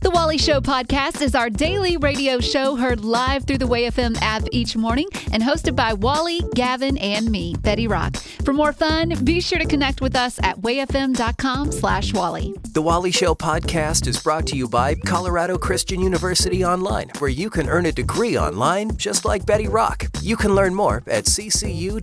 The Wally Show podcast is our daily radio show heard live through the WayFM app each morning and hosted by Wally, Gavin, and me, Betty Rock. For more fun, be sure to connect with us at wayfm.com/Wally. The Wally Show podcast is brought to you by Colorado Christian University Online, where you can earn a degree online just like Betty Rock. You can learn more at ccu.edu/Wally.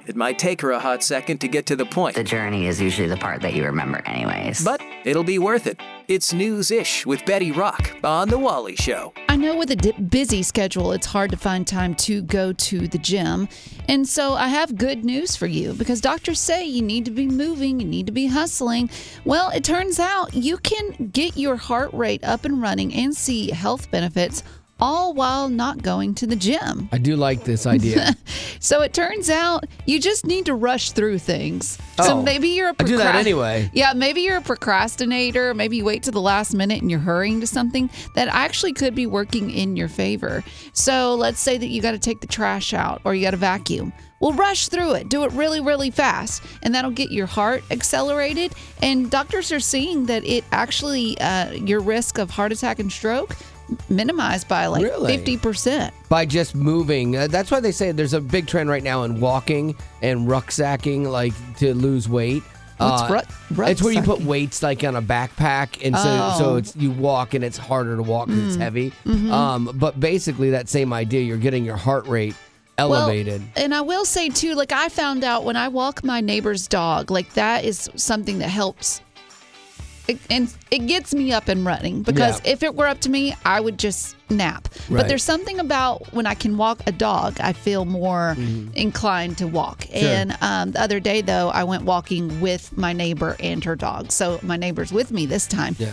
It might take her a hot second to get to the point. The journey is usually the part that you remember anyways. But it'll be worth it. It's News-ish with Betty Rock on The Wally Show. I know with a busy schedule, it's hard to find time to go to the gym. And so I have good news for you because doctors say you need to be moving, you need to be hustling. Well, it turns out you can get your heart rate up and running and see health benefits all while not going to the gym. I do like this idea. So it turns out you just need to rush through things. So maybe you're I do that anyway. Yeah, maybe you're a procrastinator. Maybe you wait to the last minute and you're hurrying to something that actually could be working in your favor. So let's say that you got to take the trash out or you got to vacuum. Well, rush through it. Do it really, really fast. And that'll get your heart accelerated. And doctors are seeing that it actually, your risk of heart attack and stroke minimized by like 50%. By just moving. That's why they say there's a big trend right now in walking and rucksacking, like to lose weight. What's It's where you put weights like on a backpack, and so it's you walk and it's harder to walk because it's heavy. But basically that same idea, you're getting your heart rate elevated. Well, and I will say too, like I found out when I walk my neighbor's dog, like that is something that helps. And it gets me up and running because if it were up to me, I would just nap. Right. But there's something about when I can walk a dog, I feel more inclined to walk. Sure. And the other day, though, I went walking with my neighbor and her dog. So my neighbor's with me this time. Yeah.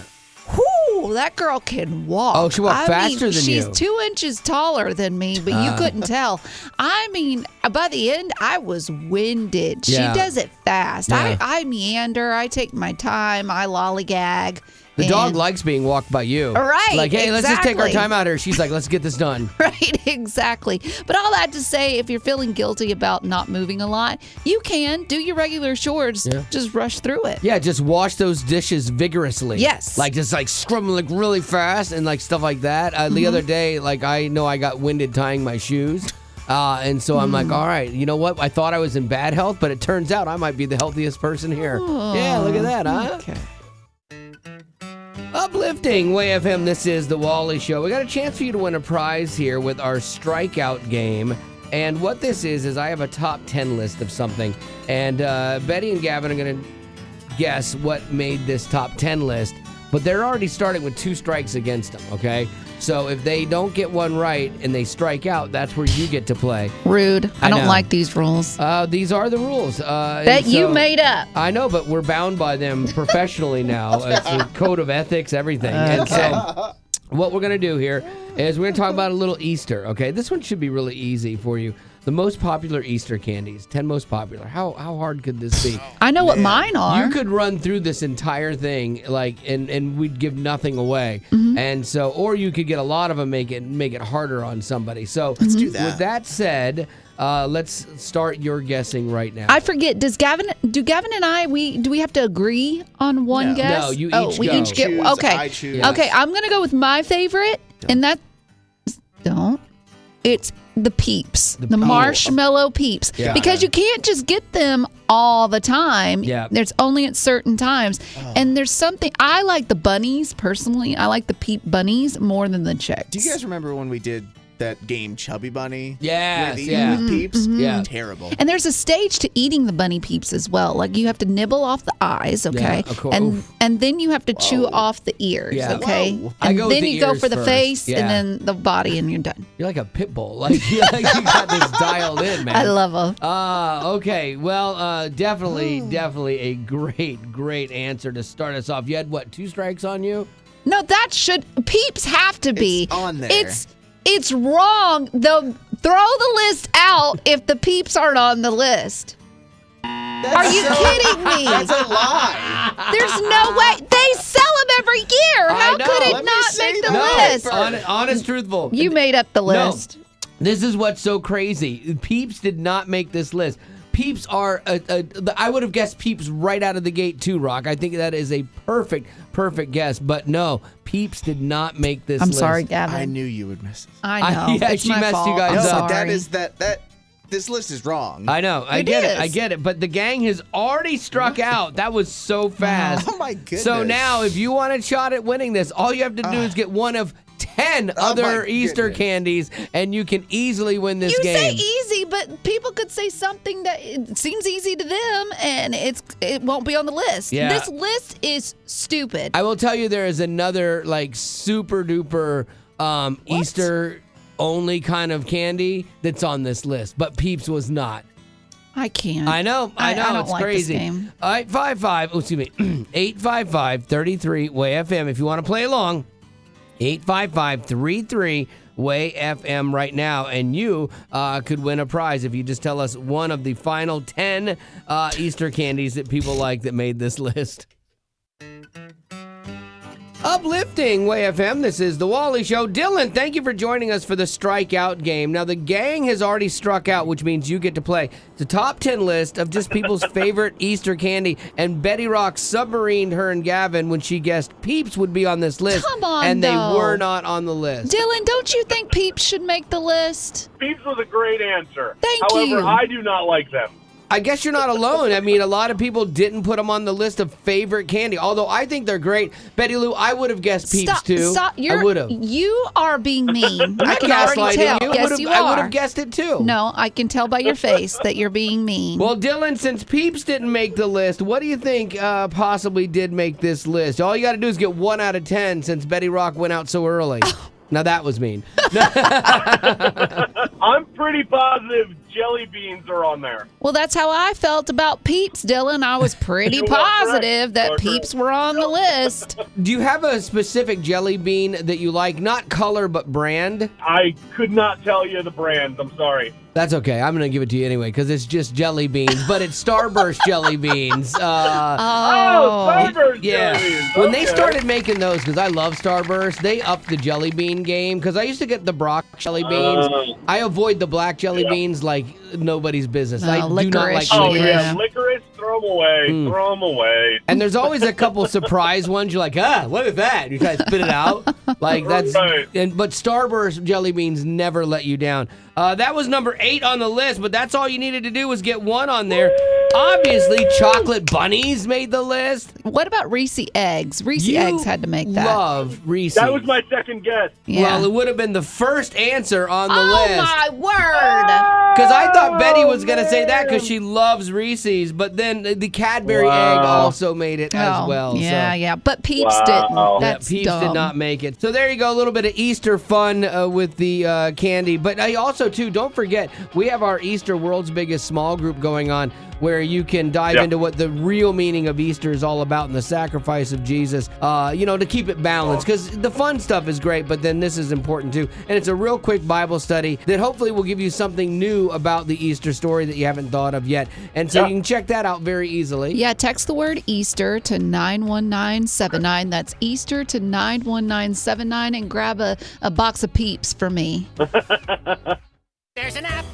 Whoo, that girl can walk. Oh, she walked faster than she's you. 2 inches taller than me, but you couldn't tell. I mean, by the end, I was winded. Yeah. She does it fast. Yeah. I meander. I take my time. I lollygag. The dog likes being walked by you. Right. Like, hey, let's just take our exactly. time out here. She's like, let's get this done. Right, exactly. But all that to say, if you're feeling guilty about not moving a lot, you can do your regular chores. Yeah. Just rush through it. Yeah, just wash those dishes vigorously. Yes. Like just like scrub them like really fast and like stuff like that. The other day, like I know I got winded tying my shoes. And so I'm like, all right, you know what? I thought I was in bad health, but it turns out I might be the healthiest person here. Yeah, look at that, huh? Okay. Uplifting WayFM, this is The Wally Show. We got a chance for you to win a prize here with our strikeout game. And what this is I have a top 10 list of something. And Betty and Gavin are going to guess what made this top 10 list. But they're already starting with 2 strikes against them, okay? So if they don't get one right and they strike out, that's where you get to play. Rude. I don't know. like these rules. These are the rules. That you made up. I know, but we're bound by them professionally now. It's a code of ethics, everything. And so what we're going to do here is we're going to talk about a little Easter, okay? This one should be really easy for you. The most popular Easter candies, 10 most popular. How hard could this be? I know what mine are. You could run through this entire thing, like, and we'd give nothing away. And so, or you could get a lot of them, make it harder on somebody. So Let's do that. With that said, let's start your guessing right now. I forget. Do Gavin and I? Do we have to agree on one guess? No, you oh, each we go. each get. Choose, Okay. I choose. Okay. I'm gonna go with my favorite, and that don't. It's the Peeps, the marshmallow Peeps, Yeah. because you can't just get them all the time. Yeah. There's only at certain times, and there's something I like the bunnies personally. I like the Peep bunnies more than the chicks. Do you guys remember when we did that game Chubby Bunny? Yes, with yeah. with Peeps? Yeah. Terrible. And there's a stage to eating the bunny Peeps as well. Like you have to nibble off the eyes, okay? Yeah, of course. And then you have to chew off the ears, Yeah. okay? Whoa. I And go with then the you go ears for the first. face Yeah. and then the body and you're done. You're like a pit bull. Like you got this dialed in, man. I love them. Okay. Well, definitely a great answer to start us off. You had, what, 2 strikes on you? No, that should Peeps have to be. It's on there. It's wrong. They'll throw the list out if the Peeps aren't on the list. Are you kidding me? That's a lie. There's no way. They sell them every year. How know. could it Let me not see make the the list? Honest, truthful. You made up the No. list. This is what's so crazy. Peeps did not make this list. Peeps are, I would have guessed Peeps right out of the gate too, Rock. I think that is a perfect guess. But no, Peeps did not make this list. I'm sorry, Gavin. I knew you would miss it. I know. Yeah, it's she my messed fault. you guys I'm up. sorry. That this list is wrong. I know. I It is. get it. But the gang has already struck out. That was so fast. Oh my goodness. So now, if you want a shot at winning this, all you have to do is get one of 10 other my Easter goodness. candies, and you can easily win this You game. say easy, but people could say something that it seems easy to them, and it won't be on the list. Yeah. This list is stupid. I will tell you, there is another like super duper Easter only kind of candy that's on this list, but Peeps was not. I can't. I know. I don't It's like this crazy. game. 855-33-WAY-FM if you want to play along. 855-33-WAY-FM right now, and you could win a prize if you just tell us one of the final 10 Easter candies that people like that made this list. Uplifting Way FM, this is The Wally Show. Dylan, thank you for joining us for the strikeout game. Now, the gang has already struck out, which means you get to play the top 10 list of just people's favorite Easter candy, and Betty Rock submarined her and Gavin when she guessed Peeps would be on this list. Come on, and they though. were not on the list. Dylan, don't you think Peeps should make the list? Peeps was a great answer. Thank However, you. I do not like them. I guess you're not alone. I mean, a lot of people didn't put them on the list of favorite candy, although I think they're great. Betty Lou, I would have guessed Peeps too. Stop. I would have. You are being mean. I can Gaslighting already tell. you. Yes, you I would are. have guessed it too. No, I can tell by your face that you're being mean. Well, Dylan, since Peeps didn't make the list, what do you think possibly did make this list? All you got to do is get 1 out of 10 since Betty Rock went out so early. Now that was mean. I'm pretty positive jelly beans are on there. Well, that's how I felt about Peeps, Dylan. I was pretty You are correct. positive that You are Peeps were on the list. Do you have a specific jelly bean that you like? Not color, but brand? I could not tell you the brands. I'm sorry. That's okay. I'm going to give it to you anyway because it's just jelly beans, but it's Starburst jelly beans. Oh, Starburst Yeah. jelly beans. When they Okay. started making those, because I love Starburst, they upped the jelly bean game. Because I used to get the Brock jelly beans. I avoid the black jelly beans like nobody's business. I do not like licorice. Oh, licorice. yeah. Licorice, throw them away. Throw them away. And there's always a couple surprise ones. You're like, what is that? You try to spit it out. Like that's. Right. But Starburst jelly beans never let you down. That was number 8 on the list, but that's all you needed to do was get 1 on there. Obviously, chocolate bunnies made the list. What about Reese eggs? Reese eggs had to make that. Love Reese. That was my second guess. Yeah. Well, it would have been the first answer on the Oh list. my word! Because I thought Betty was going to say that because she loves Reese's, but then the Cadbury egg also made it as well. Yeah, so. yeah. But Peeps Wow. didn't. Yeah, That's Peeps dumb. did not make it. So there you go, a little bit of Easter fun with the candy. But I also, too, don't forget, we have our Easter World's Biggest Small Group going on where you can dive into what the real meaning of Easter is all about and the sacrifice of Jesus, to keep it balanced. Because the fun stuff is great, but then this is important, too. And it's a real quick Bible study that hopefully will give you something new about the Easter story that you haven't thought of yet. And so you can check that out very easily. Yeah, text the word Easter to 91979. That's Easter to 91979 and grab a box of Peeps for me. There's an app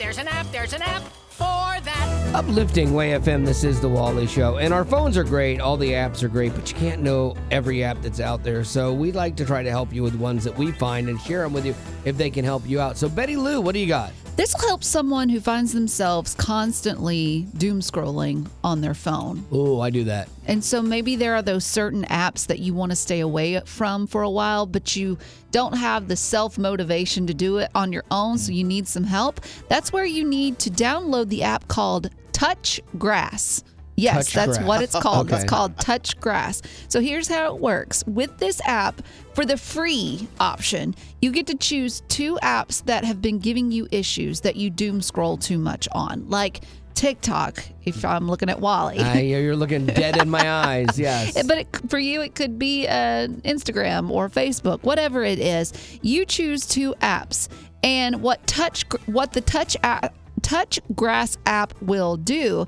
for that. Uplifting Way FM, this is The Wally Show. And our phones are great, all the apps are great, but you can't know every app that's out there. So we'd like to try to help you with ones that we find and share them with you if they can help you out. So Betty Lou, what do you got? This will help someone who finds themselves constantly doom scrolling on their phone. Oh, I do that. And so maybe there are those certain apps that you want to stay away from for a while, but you don't have the self-motivation to do it on your own, so you need some help. That's where you need to download the app called Touch Grass. Yes, Touch that's Grass. what it's called. Okay. It's called Touch Grass. So here's how it works. With this app, for the free option, you get to choose 2 apps that have been giving you issues that you doom scroll too much on, like TikTok, if I'm looking at Wally. You're looking dead in my eyes, yes. But for you, it could be Instagram or Facebook, whatever it is. You choose 2 apps, and what the Touch Grass app will do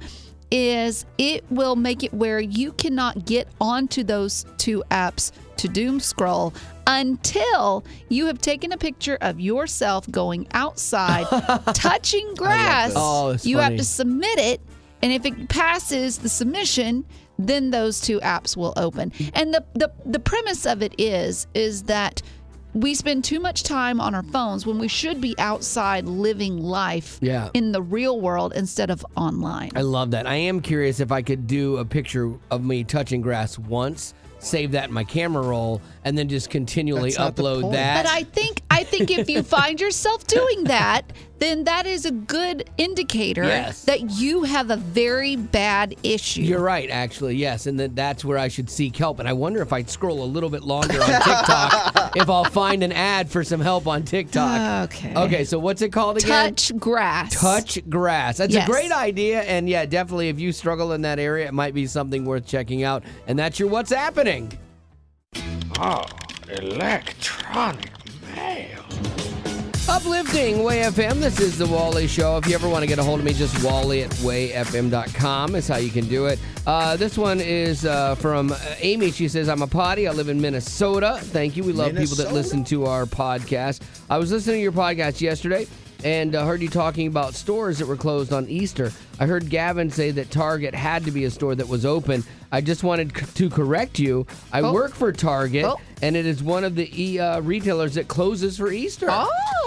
is it will make it where you cannot get onto those 2 apps to doom scroll until you have taken a picture of yourself going outside, touching grass. Oh, it's you funny. have to submit it. And if it passes the submission, then those two apps will open. And the premise of it is that we spend too much time on our phones when we should be outside living life in the real world instead of online. I love that. I am curious if I could do a picture of me touching grass once, save that in my camera roll, and then just continually upload that. But I think if you find yourself doing that, then that is a good indicator that you have a very bad issue. You're right, actually, yes, and that's where I should seek help. And I wonder if I'd scroll a little bit longer on TikTok if I'll find an ad for some help on TikTok. Okay, so what's it called again? Touch grass. Touch grass. That's a great idea, and yeah, definitely if you struggle in that area, it might be something worth checking out. And that's your What's Happening. Oh, electronic mail. Uplifting Way FM. This is the Wally Show. If you ever want to get a hold of me, just wally@wayfm.com is how you can do it. This one is from Amy. She says, I'm a potty. I live in Minnesota. Thank you. We love people that listen to our podcast. I was listening to your podcast yesterday and heard you talking about stores that were closed on Easter. I heard Gavin say that Target had to be a store that was open. I just wanted to correct you. I work for Target, and it is one of the retailers that closes for Easter.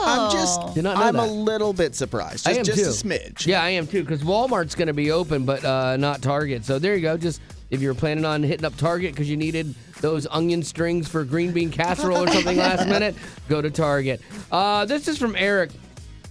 I'm a little bit surprised. I am just too. a smidge. Yeah, I am too, because Walmart's going to be open, but not Target. So there you go. Just if you were planning on hitting up Target because you needed those onion strings for green bean casserole or something last minute, go to Target. This is from Eric.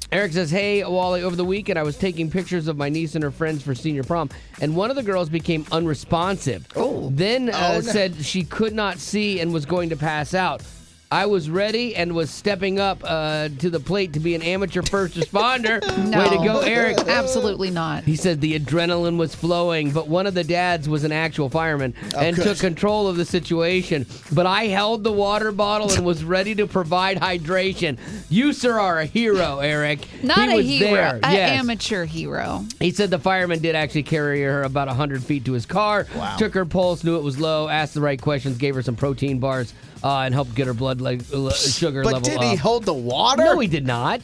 Eric says, hey, Wally, over the weekend I was taking pictures of my niece and her friends for senior prom, and one of the girls became unresponsive. Then said she could not see and was going to pass out. I was ready and was stepping up to the plate to be an amateur first responder. No. Way to go, Eric. Absolutely not. He said the adrenaline was flowing, but one of the dads was an actual fireman and took control of the situation. But I held the water bottle and was ready to provide hydration. You, sir, are a hero, Eric. Not he a was hero, there. an Yes. amateur hero. He said the fireman did actually carry her about 100 feet to his car, took her pulse, knew it was low, asked the right questions, gave her some protein bars, and helped get her blood sugar level up. But did he hold the water? No, he did not.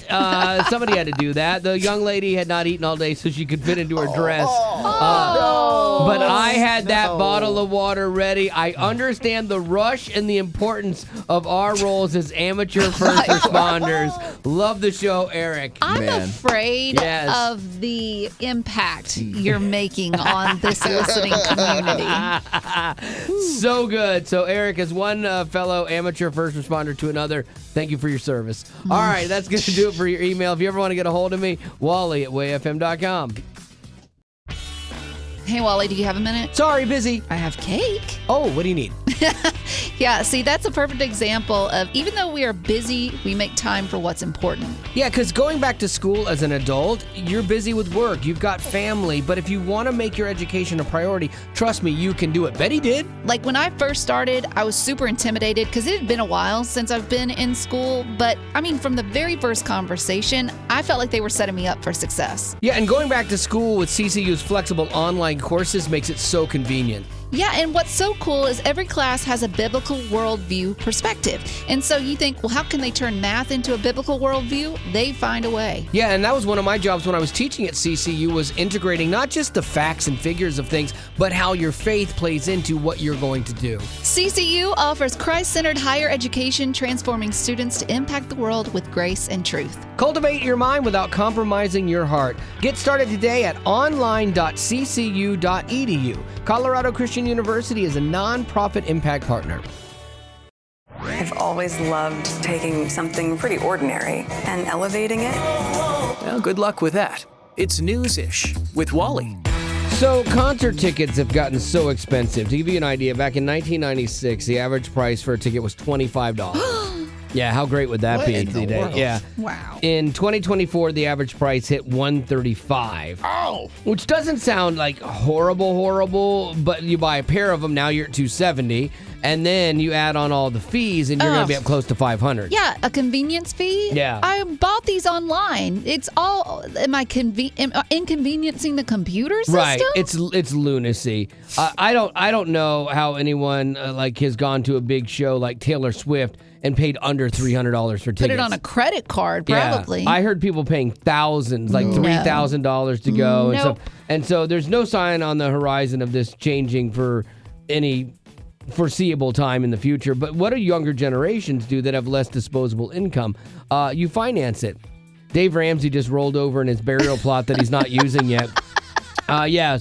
Somebody had to do that. The young lady had not eaten all day, so she could fit into her dress. But I had that bottle of water ready. I understand the rush and the importance of our roles as amateur first responders. Love the show, Eric. I'm afraid of the impact you're making on this listening community. So good. So Eric is one fellow amateur first responder to another. Thank you for your service. All right, that's going to do it for your email. If you ever want to get a hold of me, Wally@wayfm.com. Hey, Wally, do you have a minute? Sorry, busy. I have cake. Oh, what do you need? Yeah, see, that's a perfect example of even though we are busy, we make time for what's important. Yeah, because going back to school as an adult, you're busy with work, you've got family, but if you want to make your education a priority, trust me, you can do it. Betty did. Like when I first started, I was super intimidated because it had been a while since I've been in school. But I mean, from the very first conversation, I felt like they were setting me up for success. Yeah, and going back to school with CCU's flexible online courses makes it so convenient. Yeah, and what's so cool is every class has a biblical worldview perspective. And so you think, well, how can they turn math into a biblical worldview? They find a way. Yeah, and that was one of my jobs when I was teaching at CCU, was integrating not just the facts and figures of things, but how your faith plays into what you're going to do. CCU offers Christ-centered higher education, transforming students to impact the world with grace and truth. Cultivate your mind without compromising your heart. Get started today at online.ccu.edu. Colorado Christian University is a non-profit impact partner. I've always loved taking something pretty ordinary and elevating it. Well, good luck with that. It's News-ish with Wally. So concert tickets have gotten so expensive. To give you an idea, back in 1996, the average price for a ticket was $25. Yeah, how great would that be today? World? Yeah. Wow. In 2024, the average price hit $135. Oh. Which doesn't sound like horrible, but you buy a pair of them, now you're at $270, and then you add on all the fees, and you're going to be up close to $500. Yeah, a convenience fee? Yeah. I bought these online. It's all, am I inconveniencing the computer system? Right, it's lunacy. I don't know how anyone like has gone to a big show like Taylor Swift and paid under $300 for tickets. Put it on a credit card, probably. Yeah, I heard people paying thousands, like $3,000 to go. Nope. And so there's no sign on the horizon of this changing for any foreseeable time in the future. But what do younger generations do that have less disposable income? You finance it. Dave Ramsey just rolled over in his burial plot that he's not using yet.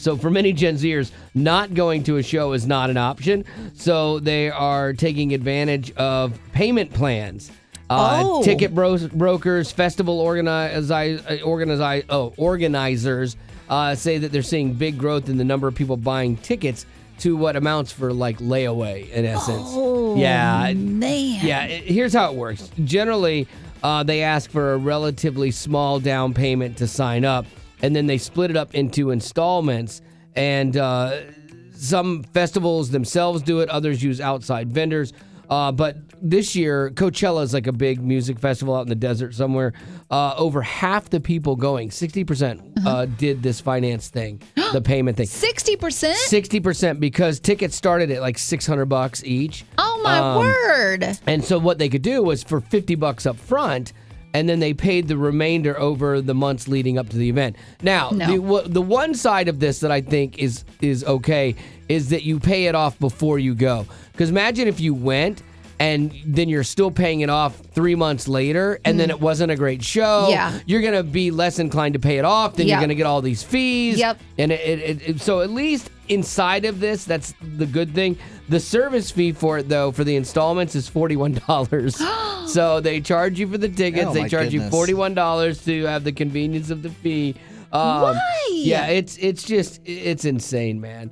So for many Gen Zers, not going to a show is not an option. So they are taking advantage of payment plans. Ticket brokers, festival organizers say that they're seeing big growth in the number of people buying tickets to what amounts for like layaway in essence. Oh, man. Yeah, here's how it works. Generally, they ask for a relatively small down payment to sign up, and then they split it up into installments. And some festivals themselves do it. Others use outside vendors. But this year, Coachella is like a big music festival out in the desert somewhere. Over half the people going, 60%, did this finance thing, the payment thing. 60%? 60% because tickets started at like $600 each. Oh, my word. And so what they could do was for $50 up front, and then they paid the remainder over the months leading up to the event. Now, the one side of this that I think is okay is that you pay it off before you go. Because imagine if you went and then you're still paying it off 3 months later, and then it wasn't a great show. Yeah. You're going to be less inclined to pay it off. Then you're going to get all these fees. Yep. And so at least inside of this, that's the good thing. The service fee for it, though, for the installments is $41. So they charge you for the tickets. They charge you $41 to have the convenience of the fee. Why? Yeah, it's insane, man.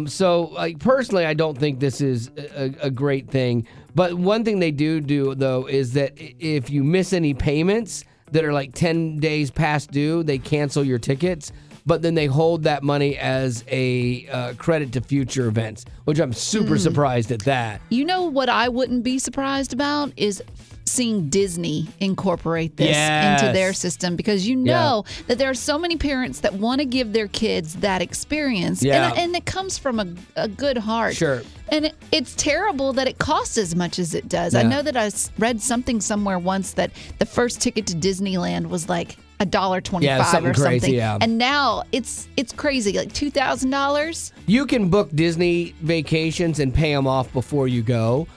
So personally, I don't think this is a great thing. But one thing they do, though, is that if you miss any payments that are like 10 days past due, they cancel your tickets. But then they hold that money as a credit to future events, which I'm super surprised at that. You know what I wouldn't be surprised about is seeing Disney incorporate this into their system, because you know that there are so many parents that want to give their kids that experience. And it comes from a good heart. Sure. And it's terrible that it costs as much as it does. I know that I read something somewhere once that the first ticket to Disneyland was like $1.25 or something. Crazy, And now it's crazy, like $2,000. You can book Disney vacations and pay them off before you go.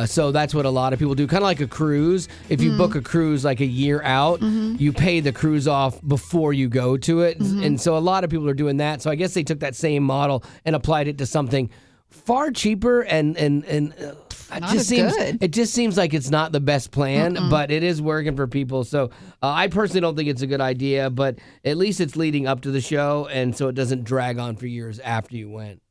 So that's what a lot of people do. Kind of like a cruise. If you book a cruise like a year out, you pay the cruise off before you go to it. And so a lot of people are doing that. So I guess they took that same model and applied it to something far cheaper and it just seems like it's not the best plan, but it is working for people. So I personally don't think it's a good idea, but at least it's leading up to the show, and so it doesn't drag on for years after you went.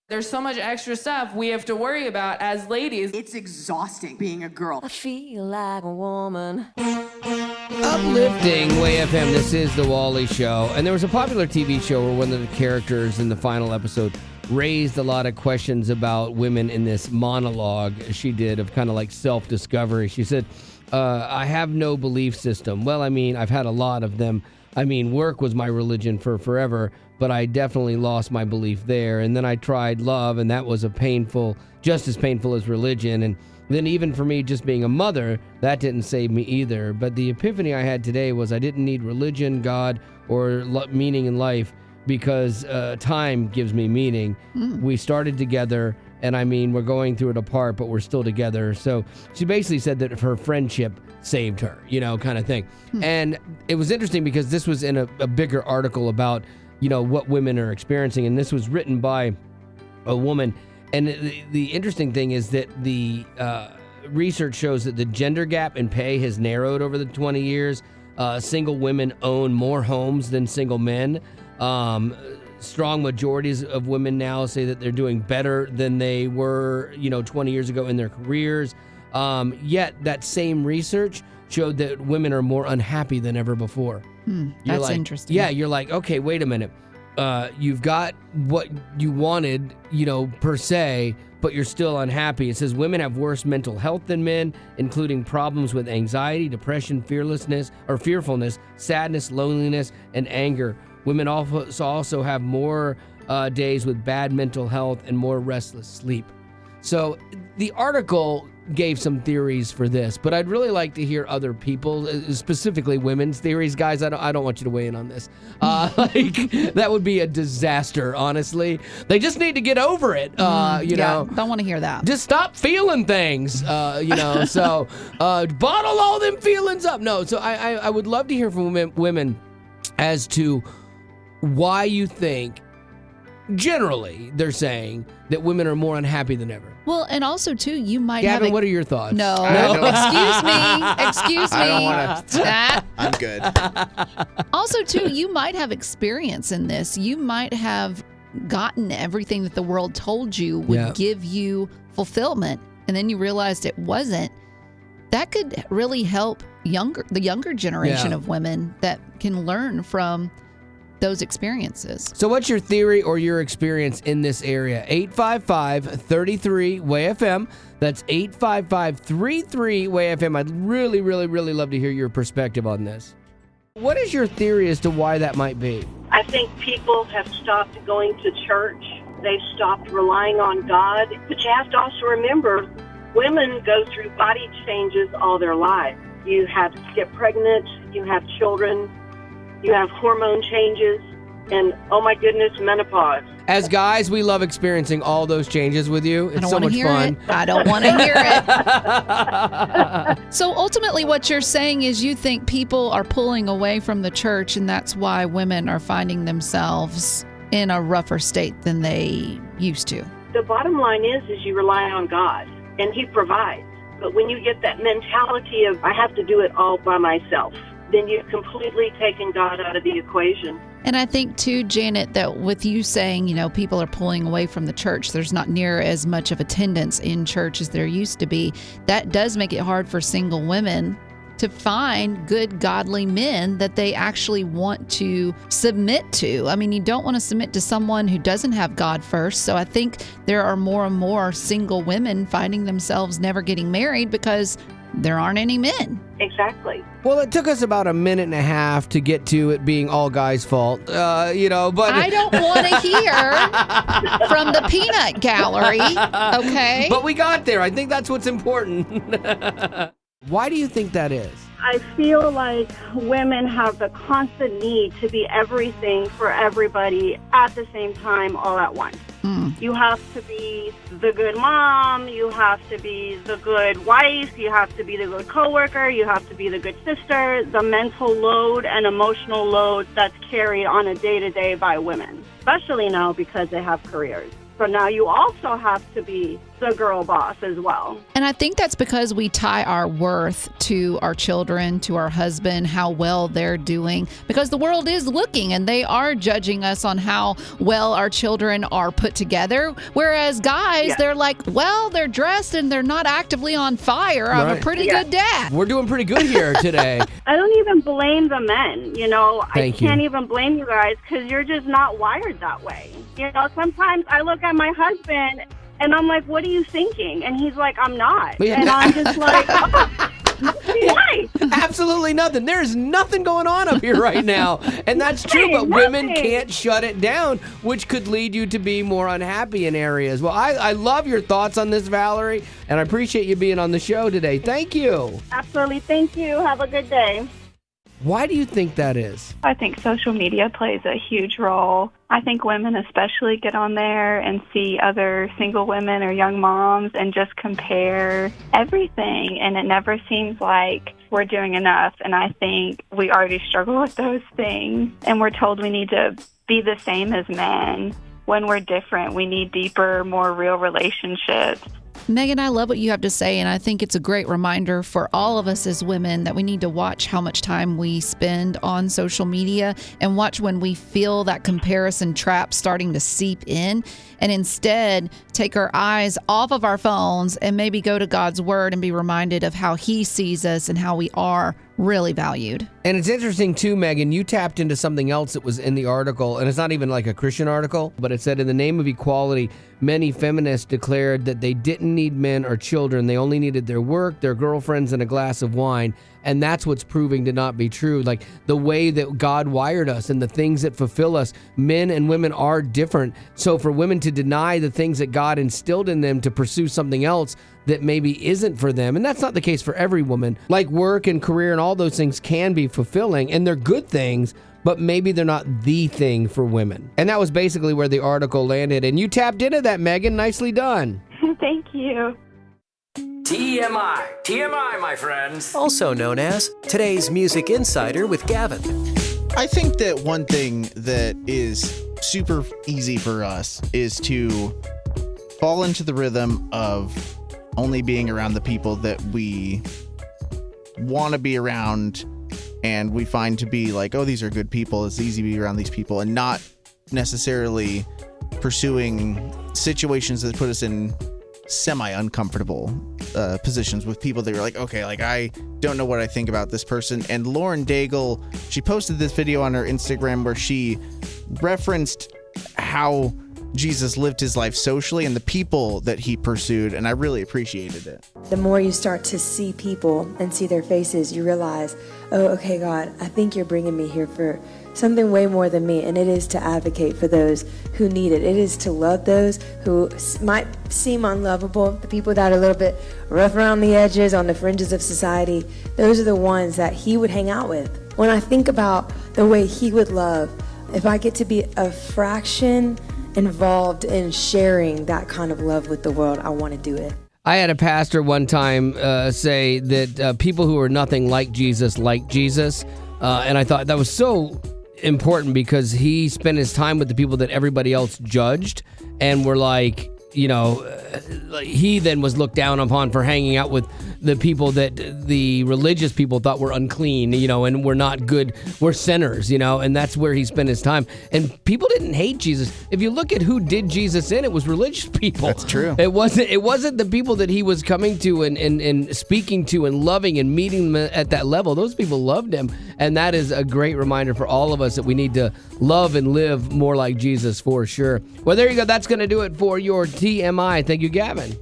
There's so much extra stuff we have to worry about as ladies. It's exhausting being a girl. I feel like a woman. Uplifting Way FM, this is The Wally Show. And there was a popular TV show where one of the characters in the final episode raised a lot of questions about women in this monologue she did of kind of like self-discovery. She said, I have no belief system. Well, I mean, I've had a lot of them. I mean, work was my religion for forever, but I definitely lost my belief there. And then I tried love, and that was just as painful as religion. And then even for me, just being a mother, that didn't save me either. But the epiphany I had today was I didn't need religion, God, or meaning in life, because time gives me meaning. We started together, and I mean, we're going through it apart, but we're still together. So she basically said that her friendship saved her, kind of thing. And it was interesting because this was in a bigger article about, what women are experiencing. And this was written by a woman. And the interesting thing is that the research shows that the gender gap in pay has narrowed over the 20 years. Single women own more homes than single men. Strong majorities of women now say that they're doing better than they were, 20 years ago in their careers. Yet that same research showed that women are more unhappy than ever before. That's interesting. Yeah, you're like, okay, wait a minute. You've got what you wanted, per se, but you're still unhappy. It says women have worse mental health than men, including problems with anxiety, depression, fearfulness, sadness, loneliness, and anger. Women also have more days with bad mental health and more restless sleep. So the article gave some theories for this, but I'd really like to hear other people, specifically women's theories. Guys, I don't want you to weigh in on this. That would be a disaster, honestly. They just need to get over it, you know. Don't want to hear that. Just stop feeling things, you know. So bottle all them feelings up. No, so I would love to hear from women as to why you think, generally, they're saying that women are more unhappy than ever. Well, and also, too, you might Gavin, have... what are your thoughts? No. Excuse me. I don't want to. I'm good. Also, too, you might have experience in this. You might have gotten everything that the world told you would give you fulfillment, and then you realized it wasn't. That could really help the younger generation of women that can learn from those experiences. So what's your theory or your experience in this area? 855-33-WAY-FM. That's 855-33-WAY-FM. I'd really, really, really love to hear your perspective on this. What is your theory as to why that might be? I think people have stopped going to church. They've stopped relying on God. But you have to also remember, women go through body changes all their lives. You have to get pregnant, you have children, you have hormone changes, and oh my goodness, menopause. As guys, we love experiencing all those changes with you. It's so much fun. I don't want to hear it. So ultimately what you're saying is you think people are pulling away from the church, and that's why women are finding themselves in a rougher state than they used to. The bottom line is you rely on God, and He provides. But when you get that mentality of, I have to do it all by myself, then you've completely taken God out of the equation. And I think, too, Janet, that with you saying, you know, people are pulling away from the church, there's not near as much of attendance in church as there used to be. That does make it hard for single women to find good, godly men that they actually want to submit to. I mean, you don't want to submit to someone who doesn't have God first. So I think there are more and more single women finding themselves never getting married because there aren't any men. Exactly. Well, it took us about a minute and a half to get to it being all guys' fault, you know, but... I don't want to hear from the peanut gallery, okay? But we got there. I think that's what's important. Why do you think that is? I feel like women have the constant need to be everything for everybody at the same time, all at once. You have to be the good mom, you have to be the good wife, you have to be the good coworker, you have to be the good sister. The mental load and emotional load that's carried on a day-to-day by women, especially now because they have careers. So now you also have to be the girl boss as well. And I think that's because we tie our worth to our children, to our husband, how well they're doing, because the world is looking and they are judging us on how well our children are put together. Whereas guys, they're like, well, they're dressed and they're not actively on fire. I'm a pretty good dad. We're doing pretty good here today. I don't even blame the men, you know. Thank you. I can't even blame you guys because you're just not wired that way. You know, sometimes I look at my husband and I'm like, what are you thinking? And he's like, I'm not. And I'm just like, why? Absolutely nothing. There's nothing going on up here right now. And that's true, but women can't shut it down, which could lead you to be more unhappy in areas. Well, I love your thoughts on this, Valerie, and I appreciate you being on the show today. Thank you. Absolutely. Thank you. Have a good day. Why do you think that is? I think social media plays a huge role. I think women especially get on there and see other single women or young moms and just compare everything, and it never seems like we're doing enough. And I think we already struggle with those things, and we're told we need to be the same as men. When we're different, we need deeper, more real relationships. Megan, I love what you have to say, and I think it's a great reminder for all of us as women that we need to watch how much time we spend on social media and watch when we feel that comparison trap starting to seep in, and instead take our eyes off of our phones and maybe go to God's Word and be reminded of how He sees us and how we are really valued. And it's interesting too, Megan, you tapped into something else that was in the article, and it's not even like a Christian article, but it said, in the name of equality, many feminists declared that they didn't need men or children. They only needed their work, their girlfriends, and a glass of wine. and that's what's proving to not be true. Like the way that God wired us and the things that fulfill us, men and women are different. So for women to deny the things that God instilled in them to pursue something else that maybe isn't for them, and that's not the case for every woman. Like work and career and all those things can be fulfilling, and they're good things, but maybe they're not the thing for women. And that was basically where the article landed. And you tapped into that, Megan. Nicely done. Thank you. TMI, my friends. Also known as today's Music Insider with Gavin. I think that one thing that is super easy for us is to fall into the rhythm of only being around the people that we want to be around, and we find to be like, oh, these are good people. It's easy to be around these people, and not necessarily pursuing situations that put us in semi-uncomfortable positions with people that are like, okay, like I don't know what I think about this person. And Lauren Daigle, she posted this video on her Instagram where she referenced how Jesus lived his life socially and the people that he pursued, and I really appreciated it. The more you start to see people and see their faces, you realize, oh, okay, God, I think you're bringing me here for something way more than me, and it is to advocate for those who need it. It is to love those who might seem unlovable, the people that are a little bit rough around the edges, on the fringes of society. Those are the ones that he would hang out with. When I think about the way he would love, if I get to be a fraction involved in sharing that kind of love with the world, I want to do it. I had a pastor one time say that people who are nothing like Jesus, and I thought that was so important because he spent his time with the people that everybody else judged and were like, you know, he then was looked down upon for hanging out with the people that the religious people thought were unclean, you know, and were not good, were sinners, you know, and that's where he spent his time. And people didn't hate Jesus. If you look at who did Jesus in, it was religious people. That's true. It wasn't the people that he was coming to and speaking to and loving and meeting them at that level. Those people loved him. And that is a great reminder for all of us that we need to love and live more like Jesus for sure. Well, there you go. That's going to do it for your TMI. Thank you, Gavin.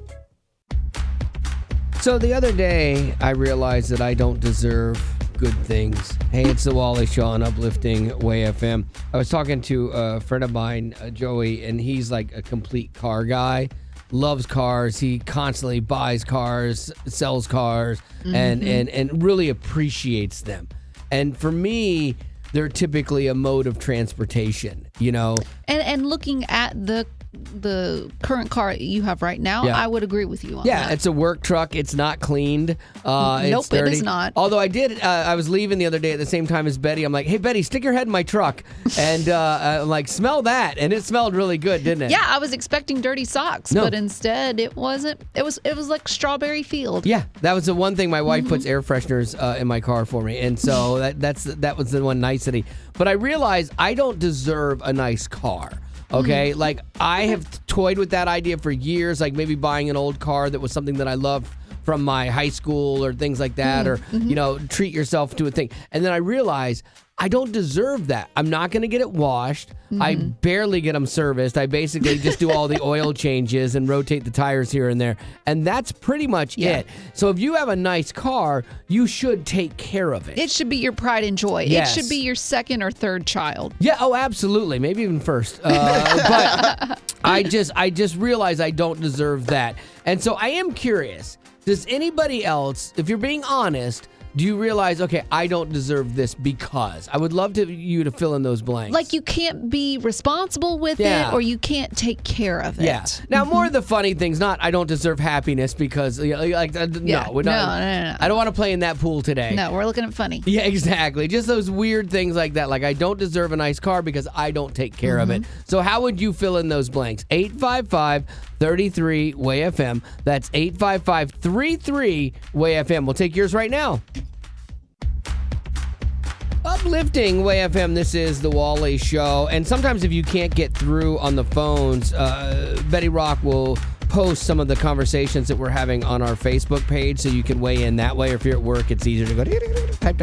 So the other day, I realized that I don't deserve good things. Hey, it's the Wally Show on Uplifting Way FM. I was talking to a friend of mine, Joey, and he's like a complete car guy. Loves cars. He constantly buys cars, sells cars, and really appreciates them. And for me, they're typically a mode of transportation, you know. And looking at the current car you have right now, I would agree with you on that. Yeah, it's a work truck. It's not cleaned. Nope, it's dirty. It is not. Although I was leaving the other day at the same time as Betty. I'm like, hey, Betty, stick your head in my truck. And I'm like, smell that. And it smelled really good, didn't it? Yeah, I was expecting dirty socks, but instead it wasn't. It was like strawberry field. Yeah, that was the one thing. My wife puts air fresheners in my car for me. And so that was the one nicety. But I realized I don't deserve a nice car. Okay, like I have toyed with that idea for years, like maybe buying an old car that was something that I loved from my high school or things like that, or, you know, treat yourself to a thing. And then I realized I don't deserve that. I'm not going to get it washed. I barely get them serviced. I basically just do all the oil changes and rotate the tires here and there. And that's pretty much it. So if you have a nice car, you should take care of it. It should be your pride and joy. Yes. It should be your second or third child. Yeah, oh, absolutely. Maybe even first. But I just realized I don't deserve that. And so I am curious, does anybody else, if you're being honest, do you realize, okay, I don't deserve this because? I would love you to fill in those blanks. Like you can't be responsible with it, or you can't take care of it. Yeah. Now, more of the funny things, not I don't deserve happiness because, no, I don't want to play in that pool today. No, we're looking at funny. Yeah, exactly. Just those weird things like that. Like I don't deserve a nice car because I don't take care of it. So how would you fill in those blanks? 855-33-WAY-FM. That's 855-33-WAY-FM. We'll take yours right now. Uplifting Way FM, this is the Wally Show. And sometimes if you can't get through on the phones, Betty Rock will post some of the conversations that we're having on our Facebook page so you can weigh in that way. Or if you're at work, it's easier to go type.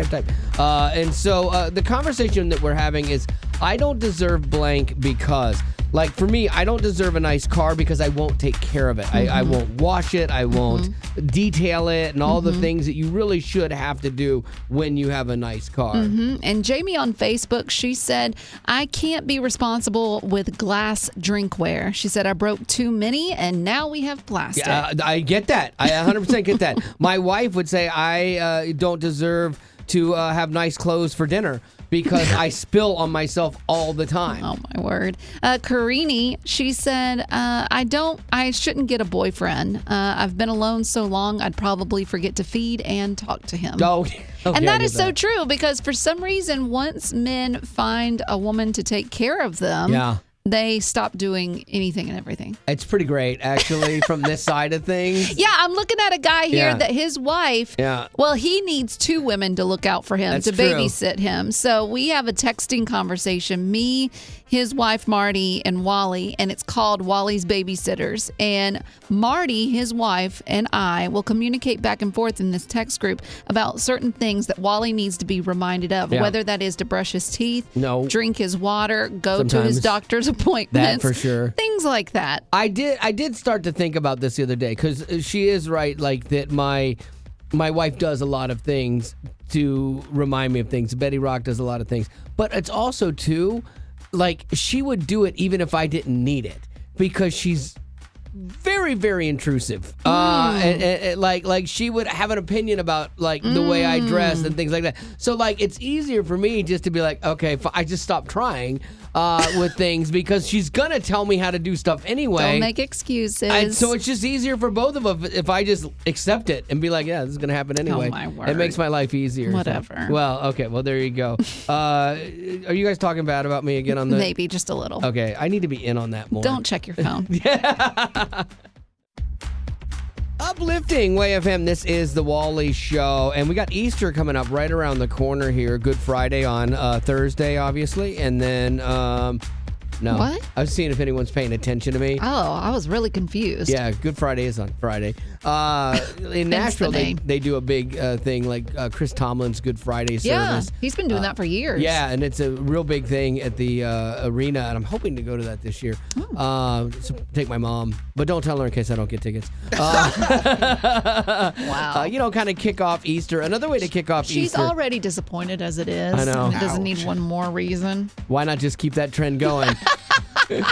And so the conversation that we're having is, I don't deserve blank because. Like for me, I don't deserve a nice car because I won't take care of it. I won't wash it. I won't detail it and all the things that you really should have to do when you have a nice car. And Jamie on Facebook, she said, I can't be responsible with glass drinkware. She said, I broke too many and now we have plastic. Yeah, I get that. I 100% get that. My wife would say I don't deserve to have nice clothes for dinner because I spill on myself all the time. Oh, my word. Karini, she said, I shouldn't get a boyfriend. I've been alone so long, I'd probably forget to feed and talk to him. Oh, okay, and that is so true because for some reason, once men find a woman to take care of them, they stop doing anything and everything. It's pretty great, actually, from this side of things. Yeah, I'm looking at a guy here that his wife, well, he needs 2 women to look out for him, to babysit him. So we have a texting conversation, me, his wife, Marty, and Wally, and it's called Wally's Babysitters. And Marty, his wife, and I will communicate back and forth in this text group about certain things that Wally needs to be reminded of, whether that is to brush his teeth, drink his water, go to his doctor's appointments. That for sure. Things like that. I did start to think about this the other day because she is right, like that my wife does a lot of things to remind me of things. Betty Rock does a lot of things. But it's also, too, like she would do it even if I didn't need it because she's very, very intrusive. And like she would have an opinion about like the way I dress and things like that. So like it's easier for me just to be like, okay, I just stop trying with things because she's gonna tell me how to do stuff anyway. Don't make excuses. And so it's just easier for both of us if I just accept it and be like, yeah, this is gonna happen anyway. Oh my word. It makes my life easier. Whatever. So. Well, okay. Well, there you go. Are you guys talking bad about me again on the? Maybe just a little. Okay, I need to be in on that more. Don't check your phone. Uplifting Way FM, this is the Wally Show, and we got Easter coming up right around the corner here. Good Friday on Thursday, obviously, and then no. What? I was seeing if anyone's paying attention to me. Oh, I was really confused. Yeah, Good Friday is on Friday. In Nashville, they do a big thing like Chris Tomlin's Good Friday service. Yeah, he's been doing that for years. Yeah, and it's a real big thing at the arena, and I'm hoping to go to that this year. So take my mom, but don't tell her in case I don't get tickets. Wow. Kind of kick off Easter. Another way to kick off Easter. She's already disappointed as it is. I know. And it doesn't need one more reason. Why not just keep that trend going? The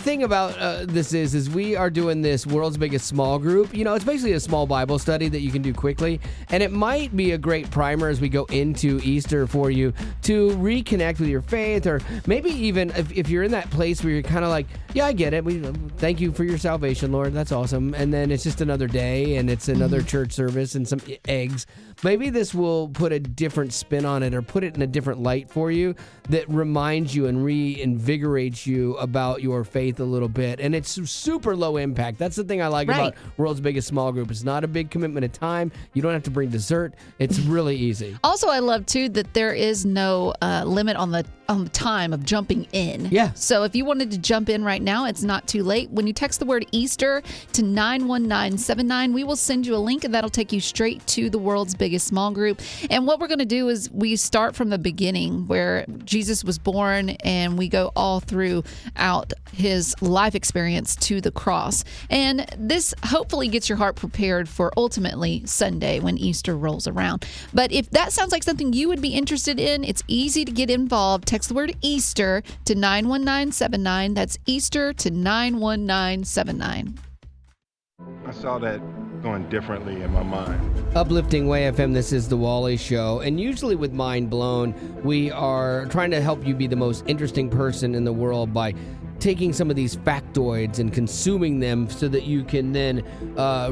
thing about this is we are doing this world's biggest small group. It's basically a small Bible study that you can do quickly, and it might be a great primer as we go into Easter for you to reconnect with your faith, or maybe even if you're in that place where you're kind of like, yeah, I get it. We thank you for your salvation, Lord. That's awesome. And then it's just another day, and it's another church service and some eggs. Maybe this will put a different spin on it or put it in a different light for you that reminds you and reinvigorates you about your faith a little bit. And it's super low impact. That's the thing I like about World's Biggest Small Group. It's not a big commitment of time. You don't have to bring dessert. It's really easy. Also, I love, too, that there is no limit on the time of jumping in. Yeah. So if you wanted to jump in right now, it's not too late. When you text the word Easter to 91979, we will send you a link, and that'll take you straight to the World's Biggest Small Group. And what we're going to do is we start from the beginning where Jesus was born, and we go all throughout his life experience to the cross. And this hopefully gets your heart prepared for ultimately Sunday when Easter rolls around. But if that sounds like something you would be interested in, it's easy to get involved. Text the word Easter to 91979. That's Easter to 91979. I saw that going differently in my mind. Uplifting Way FM, this is the Wally Show. And usually with Mind Blown, we are trying to help you be the most interesting person in the world by taking some of these factoids and consuming them so that you can then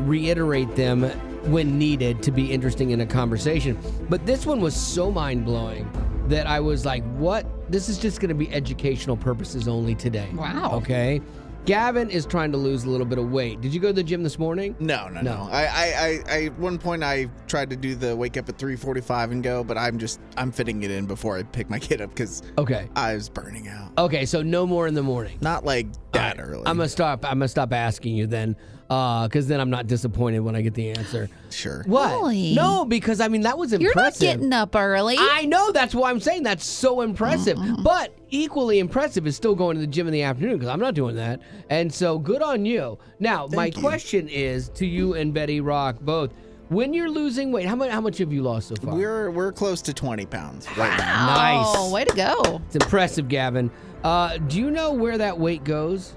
reiterate them when needed to be interesting in a conversation. But this one was so mind-blowing that I was like, what? This is just going to be educational purposes only today. Wow. Okay? Gavin is trying to lose a little bit of weight. Did you go to the gym this morning? No. I at one point I tried to do the wake up at 3:45 and go, but I'm fitting it in before I pick my kid up because I was burning out. Okay, so no more in the morning. Not like that early. I'm gonna stop asking you then, because then I'm not disappointed when I get the answer. Sure. What? Really? No, because that was impressive. You're not getting up early. I know. That's why I'm saying that's so impressive. But equally impressive is still going to the gym in the afternoon because I'm not doing that. And so good on you. Now, my question is to you and Betty Rock both. When you're losing weight, how much have you lost so far? We're close to 20 pounds right now. Nice. Oh, way to go. It's impressive, Gavin. Do you know where that weight goes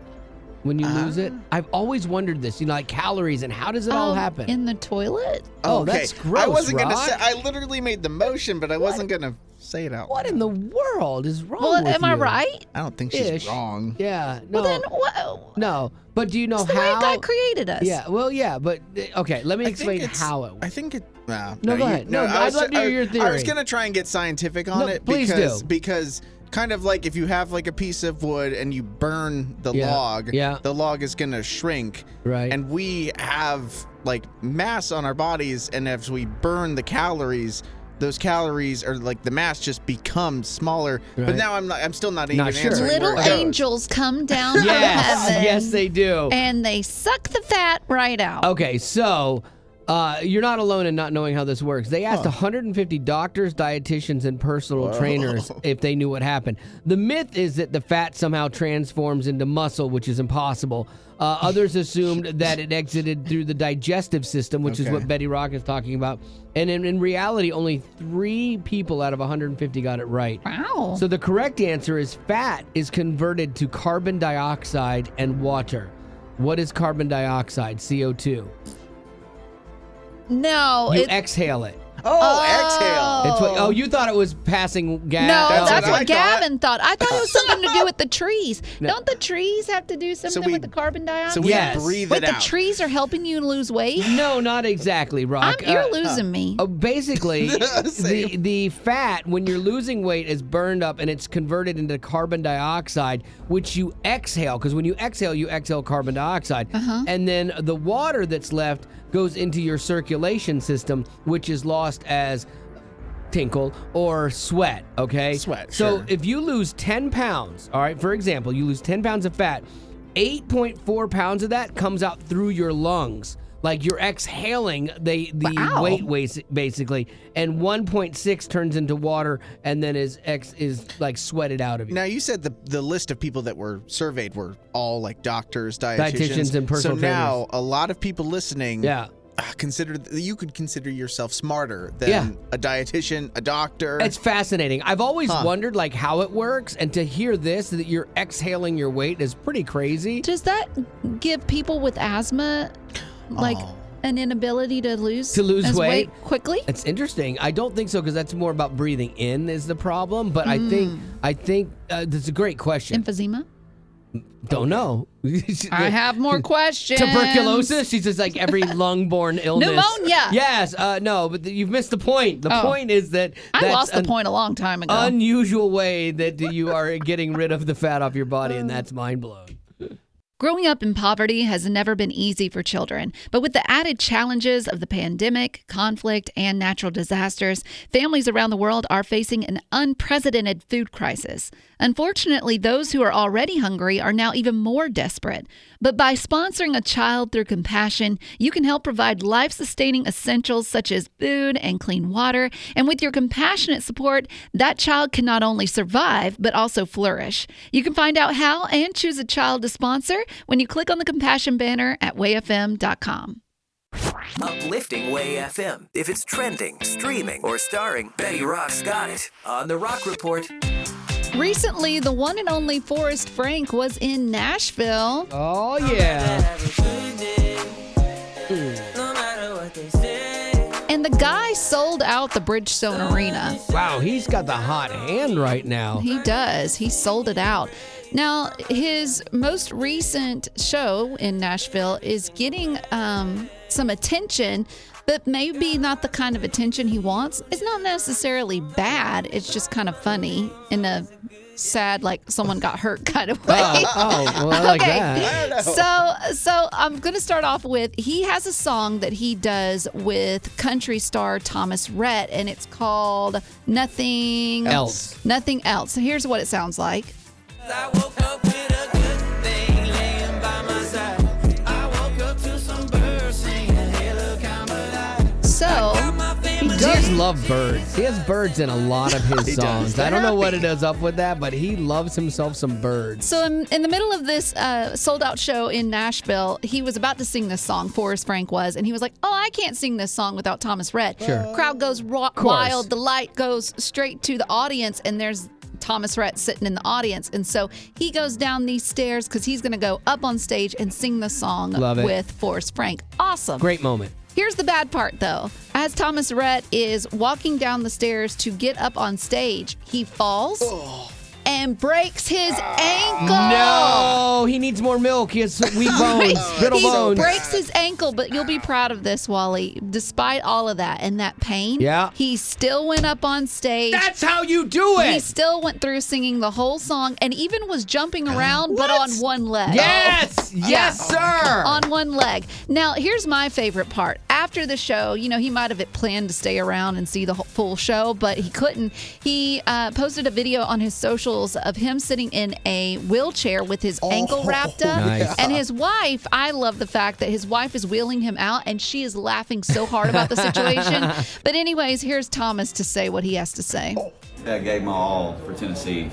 when you lose it? I've always wondered this, like calories and how does it all happen? In the toilet? Oh, okay. that's gross, I wasn't going to Rock. say, I literally made the motion, but I wasn't going to say it out. What in the world is wrong Well, with am I you? right? I don't think she's Ish. wrong. Yeah. No. Well, then what? No. But do you know It's the way how? God created us. Yeah. Well, yeah. But okay, let me I explain think it's- how it works. I think it. No, go ahead. No, I'd love to hear your theory. I was gonna try and get scientific on No, it please do. because kind of like if you have like a piece of wood and you burn the log, the log is gonna shrink. Right. And we have like mass on our bodies, and as we burn the calories, those calories are like the mass just becomes smaller. Right. But now I'm still not even Not sure. answering. Little where it goes. angels come down from Yes. heaven. Yes, they do. And they suck the fat right out. Okay, so you're not alone in not knowing how this works. They asked 150 doctors, dietitians, and personal trainers if they knew what happened. The myth is that the fat somehow transforms into muscle, which is impossible. Others assumed that it exited through the digestive system, which is what Betty Rock is talking about. And in reality, only 3 people out of 150 got it right. Wow. So the correct answer is fat is converted to carbon dioxide and water. What is carbon dioxide? CO2. No. You exhale it. Exhale. It's what, you thought it was passing gas? No, that's what I what Gavin thought. I thought it was something to do with the trees. No. Don't the trees have to do something with the carbon dioxide? So we breathe Wait, it the out. trees are helping you lose weight? No, not exactly, Rock. You're losing me. Basically, the fat, when you're losing weight, is burned up and it's converted into carbon dioxide, which you exhale. Because when you exhale carbon dioxide. And then the water that's left goes into your circulation system, which is lost as tinkle or sweat, okay? Sweat, So sure. if you lose 10 pounds, all right, for example, you lose 10 pounds of fat, 8.4 pounds of that comes out through your lungs. Like you're exhaling the weight waste, basically, and 1.6 turns into water and then is like sweated out of you. Now, you said the list of people that were surveyed were all like doctors, dietitians, and personal so trainers. now a lot of people listening you could consider yourself smarter than a dietitian, a doctor. It's fascinating. I've always wondered like how it works, and to hear this, that you're exhaling your weight is pretty crazy. Does that give people with asthma like an inability to lose weight quickly? It's interesting. I don't think so, because that's more about breathing in is the problem. But I think that's a great question. Emphysema? Don't know. I have more questions. Tuberculosis? She's just like every lung-borne illness. Pneumonia? Yes. No, but you've missed the point. The point is that I lost the point a long time ago. Unusual way that you are getting rid of the fat off your body, and that's mind-blowing. Growing up in poverty has never been easy for children, but with the added challenges of the pandemic, conflict, and natural disasters, families around the world are facing an unprecedented food crisis. Unfortunately, those who are already hungry are now even more desperate. But by sponsoring a child through compassion, you can help provide life-sustaining essentials such as food and clean water. And with your compassionate support, that child can not only survive, but also flourish. You can find out how and choose a child to sponsor when you click on the compassion banner at wayfm.com. Uplifting Way FM. If it's trending, streaming, or starring, Betty Rock's got it on The Rock Report. Recently, the one and only Forrest Frank was in Nashville. Oh, yeah. And the guy sold out the Bridgestone Arena. Wow, he's got the hot hand right now. He does. He sold it out. Now, his most recent show in Nashville is getting some attention, but maybe not the kind of attention he wants. It's not necessarily bad. It's just kind of funny in a sad, like someone got hurt kind of way. Well, I like that. So I'm going to start off with, he has a song that he does with country star Thomas Rhett, and it's called Nothing Else. Nothing Else. So here's what it sounds like. I woke up with a good thing laying by my side. I woke up to some birds singing, hey, look, I'm alive. So he does must love birds. He has birds in a lot of his songs. I don't know what it is up with that, but he loves himself some birds. So in the middle of this sold-out show in Nashville, he was about to sing this song, Forrest Frank was, and he was like, oh, I can't sing this song without Thomas Rhett. Sure. Crowd goes wild. The light goes straight to the audience, and there's Thomas Rhett sitting in the audience. And so he goes down these stairs because he's going to go up on stage and sing the song with Forrest Frank. Awesome. Great moment. Here's the bad part, though. As Thomas Rhett is walking down the stairs to get up on stage, he falls and breaks his ankle. No, he needs more milk. He has weak bones, brittle bones. He breaks his ankle, but you'll be proud of this, Wally. Despite all of that and that pain, he still went up on stage. That's how you do it. He still went through singing the whole song and even was jumping around, but on one leg. Yes, yes, sir. On one leg. Now, here's my favorite part. After the show, he might have planned to stay around and see the full show, but he couldn't. He posted a video on his socials of him sitting in a wheelchair with his ankle wrapped up. Nice. And his wife, I love the fact that his wife is wheeling him out and she is laughing so hard about the situation. But anyways, here's Thomas to say what he has to say. I gave my all for Tennessee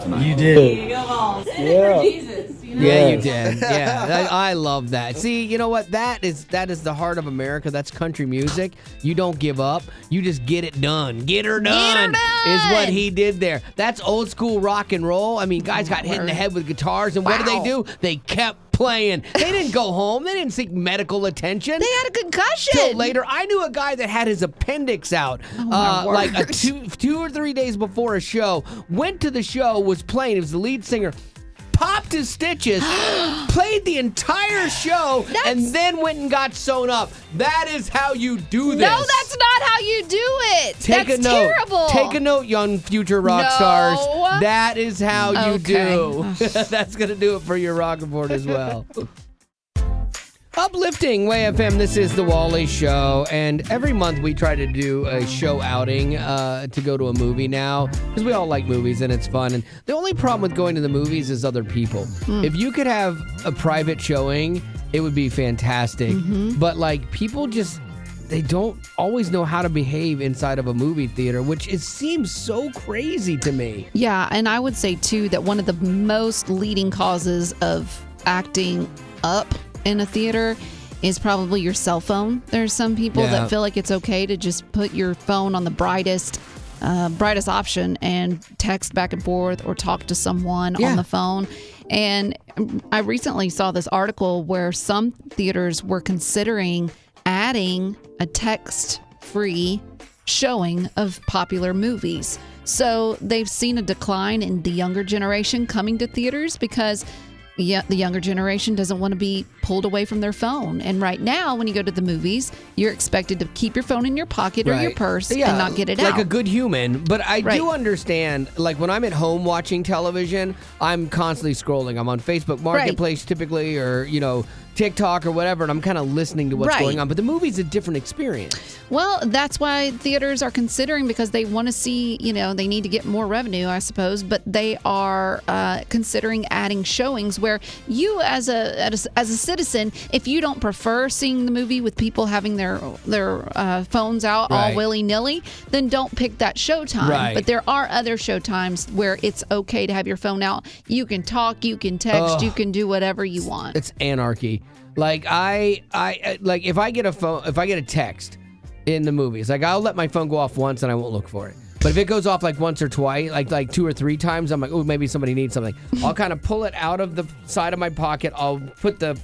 tonight. You did. You go balls. Yeah. Jesus. Yeah, you did. Yeah, I love that. See, you know what? That is the heart of America. That's country music. You don't give up. You just get it done. Get her done is what he did there. That's old school rock and roll. I mean, guys got hit in the head with guitars, and what do? They kept playing. They didn't go home. They didn't seek medical attention. They had a concussion. Till later. I knew a guy that had his appendix out like two or 3 days before a show. Went to the show, was playing. He was the lead singer. Popped his stitches, played the entire show, and then went and got sewn up. That is how you do this. No, that's not how you do it. Take that's a note. Terrible. Take a note, young future rock stars. That is how you do. That's going to do it for your rock report as well. Uplifting Way FM, this is the Wally Show, and every month we try to do a show outing to go to a movie now, because we all like movies and it's fun, and the only problem with going to the movies is other people. If you could have a private showing, it would be fantastic, but people just, they don't always know how to behave inside of a movie theater, which seems so crazy to me. Yeah, and I would say, too, that one of the most leading causes of acting up in a theater is probably your cell phone. There's some people that feel like it's okay to just put your phone on the brightest option and text back and forth or talk to someone on the phone. And I recently saw this article where some theaters were considering adding a text-free showing of popular movies. So they've seen a decline in the younger generation coming to theaters because the younger generation doesn't want to be pulled away from their phone. And right now, when you go to the movies, you're expected to keep your phone in your pocket or your purse and not get it out. Like a good human. But I do understand, like when I'm at home watching television, I'm constantly scrolling. I'm on Facebook Marketplace typically, or, TikTok or whatever, and I'm kind of listening to what's going on. But the movie's a different experience. Well, that's why theaters are considering, because they want to see, they need to get more revenue, I suppose, but they are considering adding showings where you as a citizen, if you don't prefer seeing the movie with people having their phones out all willy-nilly, then don't pick that showtime. But there are other showtimes where it's okay to have your phone out. You can talk, you can text, you can do whatever you want. It's anarchy. Like if I get a text in the movies, I'll let my phone go off once and I won't look for it. But if it goes off once or twice, like 2 or 3 times, I'm like, oh, maybe somebody needs something. I'll kind of pull it out of the side of my pocket. I'll put the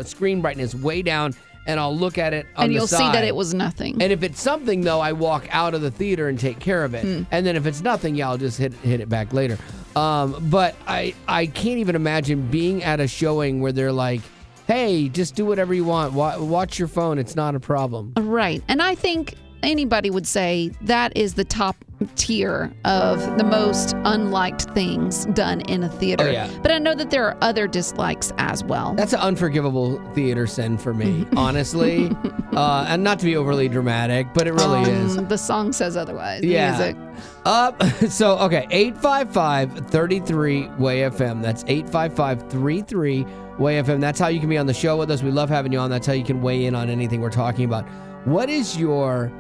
screen brightness way down, and I'll look at it on the side. And you'll see that it was nothing. And if it's something, though, I walk out of the theater and take care of it. And then if it's nothing, I'll just hit it back later. But I can't even imagine being at a showing where they're like, hey, just do whatever you want. Watch your phone. It's not a problem. Right. And I think anybody would say that is the top tier of the most unliked things done in a theater. Oh, yeah. But I know that there are other dislikes as well. That's an unforgivable theater sin for me, honestly. And not to be overly dramatic, but it really is. The song says otherwise. Yeah. Music. 855-33-WAY-FM. That's 855-33-WAY-FM. That's how you can be on the show with us. We love having you on. That's how you can weigh in on anything we're talking about. What is your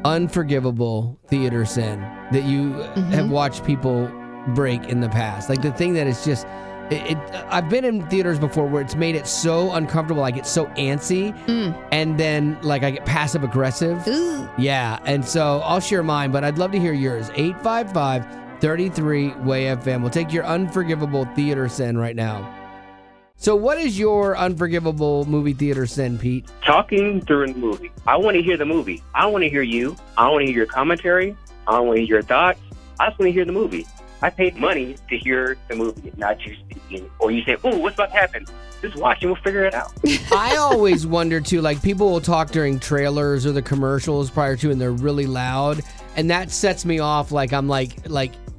unforgivable theater sin that you have watched people break in the past? Like the thing that is just, I've been in theaters before where it's made it so uncomfortable, like it's so antsy, and then like I get passive aggressive. Yeah, and so I'll share mine, but I'd love to hear yours. 855-33-WAY-FM. We'll take your unforgivable theater sin right now. So what is your unforgivable movie theater sin, Pete? Talking during the movie. I want to hear the movie. I don't want to hear you. I don't want to hear your commentary. I don't want to hear your thoughts. I just want to hear the movie. I paid money to hear the movie, not you speaking. Or you say, "Oh, what's about to happen?" Just watch and we'll figure it out. I always wonder, too, like people will talk during trailers or the commercials prior to, and they're really loud. And that sets me off like I'm like,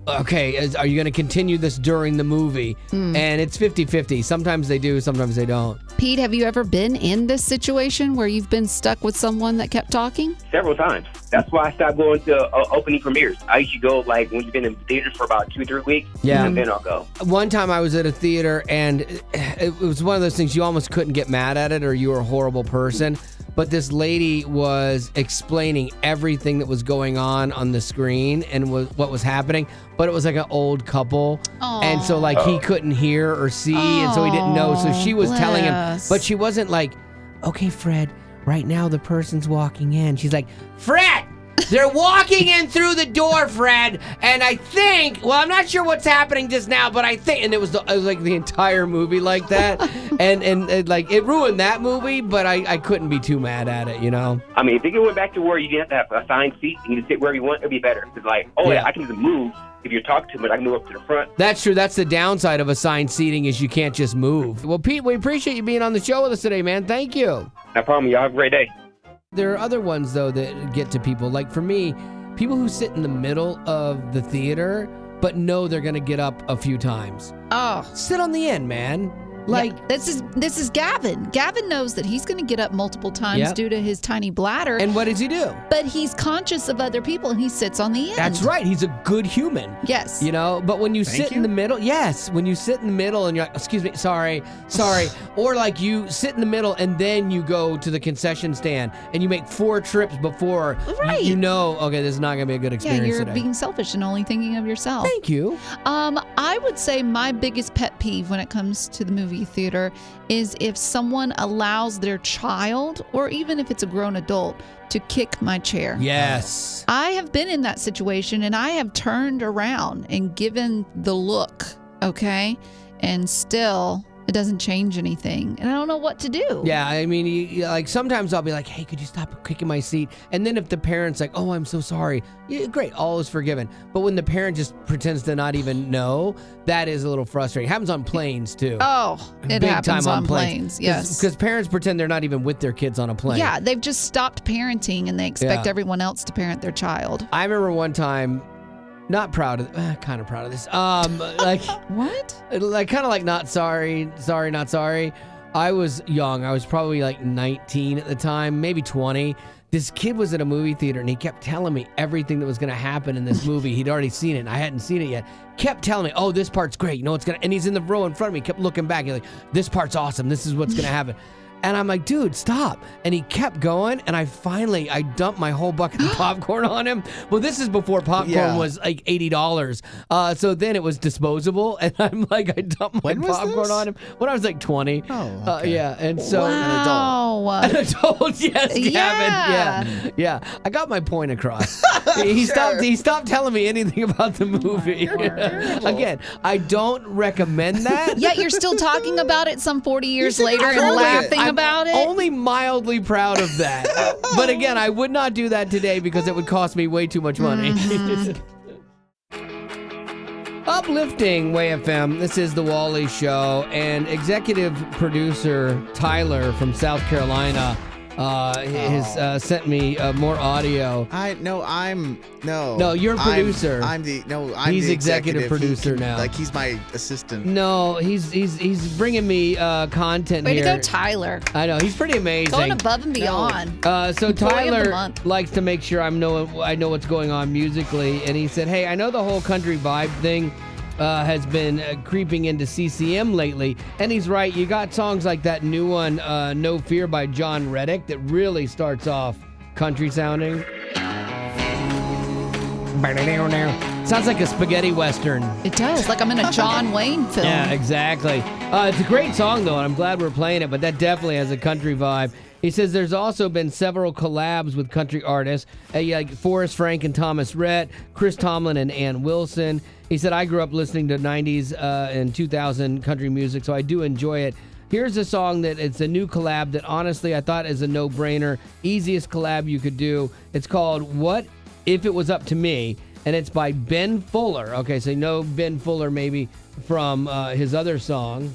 okay, are you going to continue this during the movie? And it's 50-50. Sometimes they do, sometimes they don't. Pete, have you ever been in this situation where you've been stuck with someone that kept talking? Several times. That's why I stopped going to opening premieres. I used to go like when you've been in theaters for about 2-3 weeks, and then I'll go. One time I was at a theater, and it was one of those things you almost couldn't get mad at it or you were a horrible person. But this lady was explaining everything that was going on the screen and what was happening. But it was like an old couple. Aww. And so like he couldn't hear or see. And so he didn't know. So she was telling him. But she wasn't like, okay, Fred, right now the person's walking in. She's like, Fred! They're walking in through the door, Fred, and I think, well, I'm not sure what's happening just now, but I think, and it was like the entire movie like that, and like it ruined that movie, but I couldn't be too mad at it, you know? I mean, if it went back to where you didn't have to have assigned seats, you can sit wherever you want, it'd be better. It's like, I can just move. If you're talking too much, I can move up to the front. That's true. That's the downside of assigned seating is you can't just move. Well, Pete, we appreciate you being on the show with us today, man. Thank you. No problem. Y'all have a great day. There are other ones, though, that get to people. Like, for me, people who sit in the middle of the theater but know they're going to get up a few times. Oh. Sit on the end, man. Like, this is Gavin. Gavin knows that he's going to get up multiple times due to his tiny bladder. And what does he do? But he's conscious of other people, and he sits on the end. That's right. He's a good human. Yes. You know, but when you sit in the middle, when you sit in the middle and you're like, excuse me, sorry. Or like you sit in the middle and then you go to the concession stand and you make 4 trips before you know, okay, this is not going to be a good experience you're today. being selfish and only thinking of yourself. Thank you. I would say my biggest pet peeve when it comes to the movie theater is if someone allows their child, or even if it's a grown adult, to kick my chair. Yes. I have been in that situation, and I have turned around and given the look, okay? And still, it doesn't change anything. And I don't know what to do. Yeah, I mean, like sometimes I'll be like, hey, could you stop kicking my seat? And then if the parent's like, oh, I'm so sorry. Yeah, great, all is forgiven. But when the parent just pretends to not even know, that is a little frustrating. It happens on planes, too. Oh, it Big happens time on planes, yes. Because parents pretend they're not even with their kids on a plane. Yeah, they've just stopped parenting, and they expect everyone else to parent their child. I remember one time, not proud of, kind of proud of this. Like what? Like kind of like not sorry, not sorry. I was young. I was probably like 19 at the time, maybe 20. This kid was at a movie theater and he kept telling me everything that was going to happen in this movie. He'd already seen it and I hadn't seen it yet. Kept telling me, oh, this part's great. You know what's going to, and he's in the row in front of me. Kept looking back. He's like, this part's awesome. This is what's going to happen. And I'm like, dude, stop. And he kept going. And I dumped my whole bucket of popcorn on him. Well, this is before popcorn was like $80. So then it was disposable. And I'm like, I dumped my popcorn on him when I was like 20. Oh, okay. Yeah. And so an adult, yes, Gavin. Yeah. I got my point across. He stopped telling me anything about the movie. Again, I don't recommend that. Yet you're still talking about it some 40 years later and laughing about it. Only mildly proud of that. But again, I would not do that today because it would cost me way too much money. Uplifting WAY-FM. This is the Wally Show, and executive producer Tyler from South Carolina has sent me more audio. No, you're a producer. I'm he's the executive producer now. Like he's my assistant. No, he's bringing me content Way here. to go, Tyler. I know, he's pretty amazing. Going above and beyond. So Tyler likes to make sure I know what's going on musically, and he said, hey, I know the whole country vibe thing has been creeping into CCM lately, and he's right. You got songs like that new one, No Fear by John Reddick, that really starts off country sounding. Sounds like a spaghetti western. It does, like I'm in a John Wayne film. Yeah, exactly. It's a great song, though, and I'm glad we're playing it, but that definitely has a country vibe. He says there's also been several collabs with country artists, like Forrest Frank and Thomas Rhett, Chris Tomlin and Ann Wilson. He said, I grew up listening to 90s and 2000 country music, so I do enjoy it. Here's a song that it's a new collab that honestly I thought is a no-brainer. Easiest collab you could do. It's called What If It Was Up to Me, and it's by Ben Fuller. Okay, so you know Ben Fuller maybe from his other song.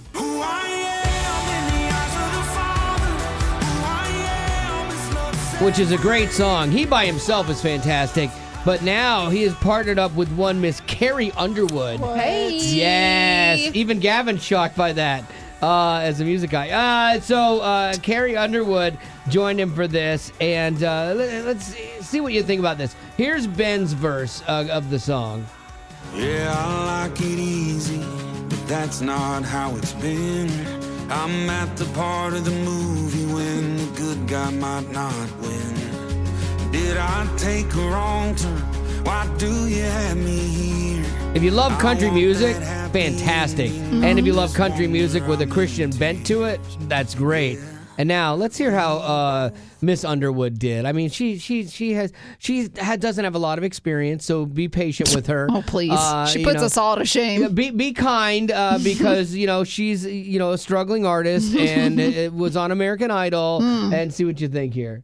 Which is a great song. He by himself is fantastic. But now he has partnered up with one Miss Carrie Underwood. Hey! Yes! Even Gavin's shocked by that as a music guy. So Carrie Underwood joined him for this. And let's see what you think about this. Here's Ben's verse of the song. Yeah, I like it easy, but that's not how it's been. I'm at the part of the movie when the good guy might not win. Did I take a wrong turn? Why do you have me here? If you love country music, fantastic. And if you love country music with a Christian bent to it, that's great. And now let's hear how Miss Underwood did. I mean, she doesn't have a lot of experience, so be patient with her. Oh, please. She puts us all to shame. Be kind because, she's, a struggling artist and it was on American Idol. And see what you think here.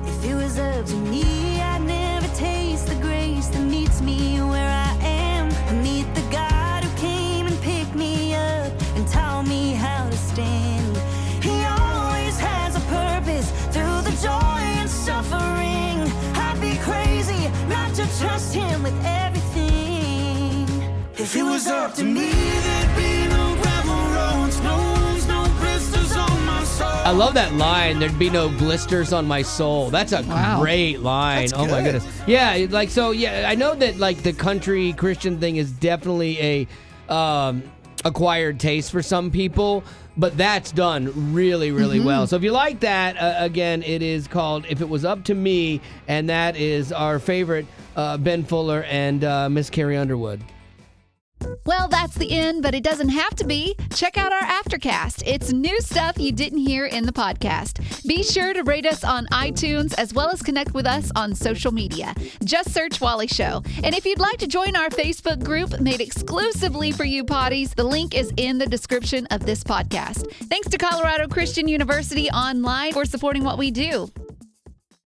If it was up to me, I'd never taste the grace that meets me where I am. I meet the God who came and picked me up and taught me how to stand. He always has a purpose through the joy and suffering. I'd be crazy not to trust him with everything. If it was up to me, there'd be no gravel roads, no wounds, no blisters on my soul. I love that line. There'd be no blisters on my soul. That's a great line. That's oh my goodness. Yeah, I know that the country Christian thing is definitely a acquired taste for some people, but that's done really, really well. So if you like that, again, it is called If It Was Up to Me, and that is our favorite Ben Fuller and Miss Carrie Underwood. Well, that's the end, but it doesn't have to be. Check out our Aftercast. It's new stuff you didn't hear in the podcast. Be sure to rate us on iTunes as well as connect with us on social media. Just search Wally Show. And if you'd like to join our Facebook group made exclusively for you potties, the link is in the description of this podcast. Thanks to Colorado Christian University Online for supporting what we do.